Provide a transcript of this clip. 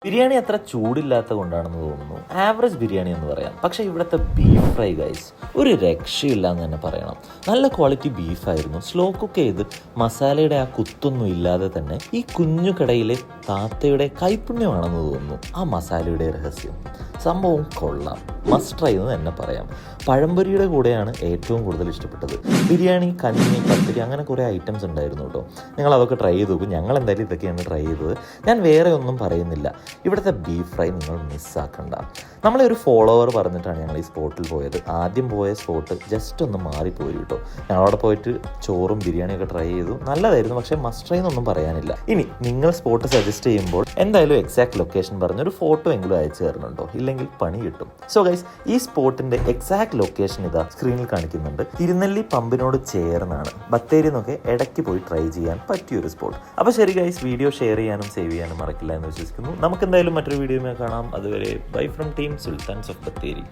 ബിരിയാണി അത്ര ചൂടില്ലാത്ത കൊണ്ടാണെന്ന് തോന്നുന്നു. ആവറേജ് ബിരിയാണി എന്ന് പറയാം. പക്ഷേ ഇവിടുത്തെ ബീഫ് ഫ്രൈ ഗൈസ് ഒരു രക്ഷയില്ല എന്ന് തന്നെ പറയണം. നല്ല ക്വാളിറ്റി ബീഫായിരുന്നു. സ്ലോ കുക്ക് ചെയ്ത് മസാലയുടെ ആ കുത്തൊന്നും ഇല്ലാതെ തന്നെ ഈ കുഞ്ഞു കടയിലെ താത്തയുടെ കൈപ്പുണ്യമാണെന്ന് തോന്നുന്നു ആ മസാലയുടെ രഹസ്യം. സംഭവം കൊള്ളാം, മസ്റ്റ് ട്രൈ എന്ന് തന്നെ പറയാം. പഴംപൊരിയുടെ കൂടെയാണ് ഏറ്റവും കൂടുതൽ ഇഷ്ടപ്പെട്ടത്. ബിരിയാണി, കഞ്ഞി, പത്തിരി അങ്ങനെ കുറേ ഐറ്റംസ് ഉണ്ടായിരുന്നു കേട്ടോ. നിങ്ങൾ അതൊക്കെ ട്രൈ ചെയ്ത് നോക്കും. ഞങ്ങൾ എന്തായാലും ഇതൊക്കെയാണ് ട്രൈ ചെയ്തത്. ഞാൻ വേറെ ഒന്നും പറയുന്നില്ല. ഇവിടുത്തെ ബീഫ് ഫ്രൈ നിങ്ങൾ മിസ്സാക്കണ്ട. നമ്മളെ ഒരു ഫോളോവർ പറഞ്ഞിട്ടാണ് ഞങ്ങൾ ഈ സ്പോട്ടിൽ പോയത്. ആദ്യം പോയ സ്പോട്ട് ജസ്റ്റ് ഒന്ന് മാറിപ്പോയി കേട്ടോ. ഞങ്ങളവിടെ പോയിട്ട് ചോറും ബിരിയാണിയൊക്കെ ട്രൈ ചെയ്തു. നല്ലതായിരുന്നു, പക്ഷേ മസ്റ്റ് ട്രൈ എന്നൊന്നും പറയാനില്ല. ഇനി നിങ്ങൾ സ്പോട്ട് സജസ്റ്റ് ചെയ്യുമ്പോൾ എന്തായാലും എക്സാക്ട് ലൊക്കേഷൻ പറഞ്ഞൊരു ഫോട്ടോ എങ്കിലും അയച്ചു തരണുണ്ടോ, ഇല്ലെങ്കിൽ പണി കിട്ടും. സോ ഗൈസ്, ഈ സ്പോട്ടിന്റെ എക്സാക്ട് ലൊക്കേഷൻ ഇതാ സ്ക്രീനിൽ കാണിക്കുന്നുണ്ട്. തിരുനെല്ലി പമ്പിനോട് ചേർന്നാണ്. ബത്തേരി എന്നൊക്കെ ഇടയ്ക്ക് പോയി ട്രൈ ചെയ്യാൻ പറ്റിയൊരു സ്പോട്ട്. അപ്പോൾ ശരി ഗൈസ്, വീഡിയോ ഷെയർ ചെയ്യാനും സേവ് ചെയ്യാനും മറക്കില്ല എന്ന് വിശ്വസിക്കുന്നു. നമുക്ക് എന്തായാലും മറ്റൊരു വീഡിയോയിൽ കാണാം. അതുവരെ bye from team sultans of Bathery.